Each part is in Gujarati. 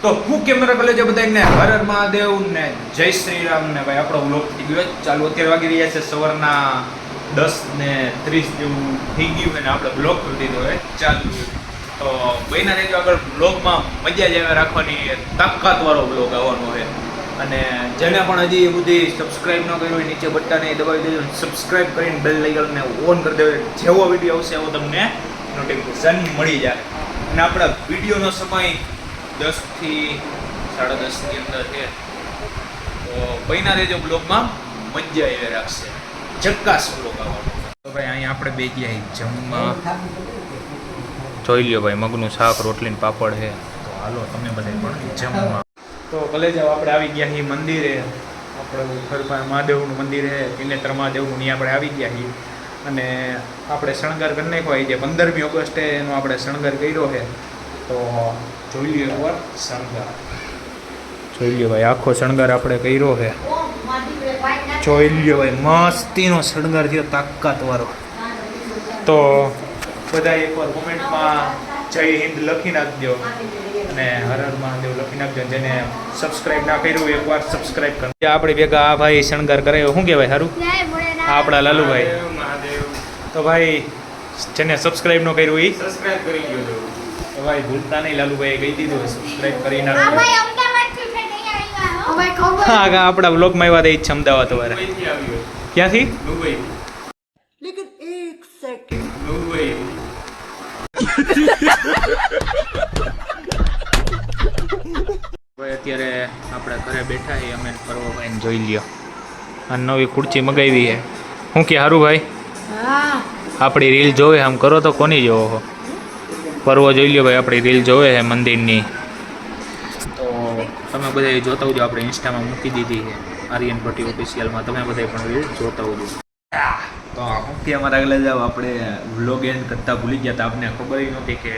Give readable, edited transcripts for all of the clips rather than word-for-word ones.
તો હું કેમેરા કોલેજ બધાને હર હર મહાદેવ ને જય શ્રી રામ ને ભાઈ આપણો વ્લોગ થઈ ગયો ચાલુ. અત્યારે વાગી રહ્યા છે સવારના 10:30 જેવું થઈ ગયું અને આપણે બ્લોગ કરી દીધો હોય ચાલુ. તો બહેના રહેજો આગળ બ્લોગમાં મજા જ આવે રાખવાની, તાકાતવાળો બ્લોગ આવવાનો છે. અને જેને પણ હજી એ બધી સબસ્ક્રાઈબ ન કર્યું હોય નીચે બટન એ દબાવી દેજો, સબસ્ક્રાઈબ કરીને બેલ આઇકનને ઓન કરી દેજો. જેવો વિડીયો આવશે એવો તમને નોટિફિકેશન મળી જાય. અને આપણા વિડીયોનો સમય 10 થી 10:30 ની અંદર છે. તો બન્યા રહેજો બ્લોગમાં, મજા આવે રાખશે, જક્કાસ બ્લોગ આવવાનો. તો ભાઈ અહીંયા આપણે બે ગયા જમવા, જોઈ લ્યો ભાઈ મગનું શાક રોટલી ને પાપડ છે. તો હાલો તમે બધા પણ જમવા. તો કલેજ આપણે આવી ગયા છીએ મંદિરે, આપણે ઘર પાસે મહાદેવનું મંદિર છે, પિનેત્ર મહાદેવનું, ત્યાં આપણે આવી ગયા છીએ. અને આપણે શણગાર કરી નાખ્યો જે 15મી ઓગસ્ટે એનો આપણે શણગાર કર્યો છે. તો જોઈ લ્યો એકવાર શણગાર, જોઈ લ્યો ભાઈ આખો શણગાર આપણે કર્યો છે. જોઈ લ્યો ભાઈ મસ્તીનો શણગાર થયો, તાકાતવાળો. તો બધા એકવાર કોમેન્ટમાં જય હિન્દ લખી નાખજો અને હર હર મહાદેવ લખી નાખજો. જેને સબસ્ક્રાઇબ ના કર્યું એકવાર સબસ્ક્રાઇબ કરો. આપણી ભેગા આ ભાઈ શણગાર કરાયો, શું કહેવાય સારું? આપણા લાલુભાઈ. તો ભાઈ જેને સબસ્ક્રાઇબ ન કર્યું એ સબસ્ક્રાઇબ કરી ગયો. તો ભાઈ ભૂલતા નહીં, લાલુભાઈ કહી દીધું સબસ્ક્રાઇબ કરી નાખજો. હા આપણા બ્લોગમાં આવ્યા હતા, ઈચ્છા અમદાવાદ તમારે ક્યાંથી? દુબઈ. લેકિન એક સેકન્ડ, દુબઈ. અત્યારે આપણે ઘરે બેઠા છીએ અમે, પર્વભાઈને જોઈ લ્યો અને નવી ખુરચી મગાવી છે. શું કે સારું ભાઈ? આપણી રીલ જોવે આમ કરો તો કોની જોવો હો? પર્વ જોઈ લ્યો ભાઈ આપણી રીલ જોવે છે મંદિરની. તો તમે બધા જોતા હોજો, આપણે ઇન્સ્ટામાં મૂકી દીધી છે આર્યન ભટ્ટી ઓફિશિયલમાં, તમે બધા પણ રીલ જોતા હોજો. તો મુખ્ય અમારા આગળ જાવ, આપણે વ્લોગ એન્ડ કરતાં ભૂલી ગયા હતા. આપને ખબર નહોતી કે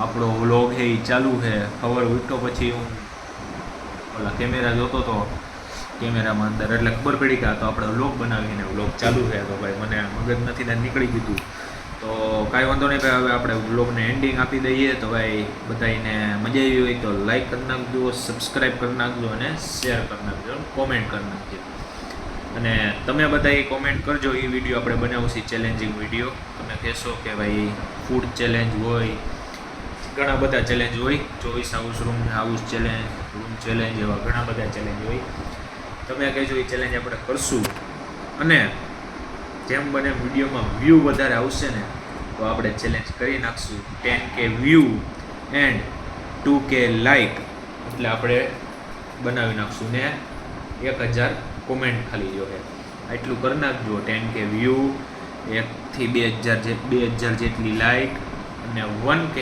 આપણો વ્લોગ છે એ ચાલુ છે. ખબર ઉઠો પછી હું ઓલા કેમેરા જોતો હતો કેમેરામાં અંદર, એટલે ખબર પડી કે આ તો આપણે વ્લોગ બનાવીને વ્લોગ ચાલુ છે. તો ભાઈ મને મગજ નથી ને નીકળી ગયું. તો કાંઈ વાંધો નહીં ભાઈ, હવે આપણે વ્લોગને એન્ડિંગ આપી દઈએ. તો ભાઈ બધાને મજા આવી હોય તો લાઈક કરી નાખજો, સબસ્ક્રાઈબ કરી નાખજો અને શેર કરી નાખજો, કોમેન્ટ કરી નાખજો. અને તમે બધા કોમેન્ટ કરજો, એ વિડીયો આપણે બનાવશું ચેલેન્જિંગ વિડીયો. તમે કહેશો કે ભાઈ ફૂડ ચેલેન્જ હોય, ઘણા બધા ચેલેન્જ હોય, 24 હાઉસ ચેલેન્જ, રૂમ ચેલેન્જ, એવા ઘણા બધા ચેલેન્જ હોય. તમે કહેજો એ ચેલેન્જ આપણે કરશું. અને જેમ બને વિડીયોમાં વ્યૂ વધારે આવશે ને તો આપણે ચેલેન્જ કરી નાખશું. 10K view and 2K like એટલે આપણે બનાવી નાખશું. ને 1000 કોમેન્ટ ખાલી જો છે એટલું કરી નાખજો. 10K વ્યૂ, 1 થી 2000 જેટલી લાઈક અને 1K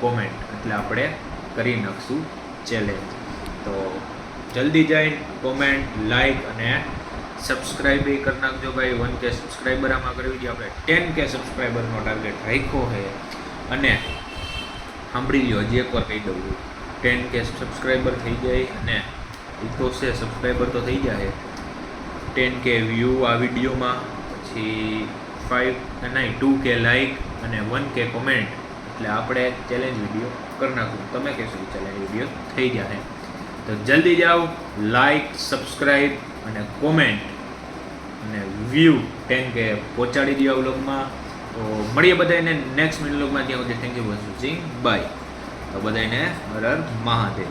કોમેન્ટ એટલે આપણે કરી નાખશું ચેલેન્જ. તો જલ્દી જઈને કોમેન્ટ, લાઈક અને સબસ્ક્રાઈબ એ કરી નાખજો ભાઈ. 1K સબસ્ક્રાઈબર આમાં કરવી છે આપણે. 10K સબસ્ક્રાઈબરનો ટાર્ગેટ રાખ્યો છે. અને સાંભળી લ્યો, હજી એકવાર કહી દઉં, 10K સબસ્ક્રાઈબર થઈ જાય અને એ તો છે સબસ્ક્રાઈબર તો થઈ જાય, 10K વ્યૂ આ વિડીયોમાં, પછી 2K લાઈક અને 1K કોમેન્ટ એટલે આપણે ચેલેન્જ વિડીયો કરી નાખું. તમે કહેશો ચેલેન્જ વિડીયો થઈ જાય. તો જલ્દી જાઓ, લાઈક, સબસ્ક્રાઈબ અને કોમેન્ટ અને વ્યૂ 10K પહોંચાડી દો આ વ્લોગમાં. તો મળીએ બધાને નેક્સ્ટ વ્લોગમાં. ત્યાં સુધી thank you for watching, bye. તો બધાને હર હર મહાદેવ.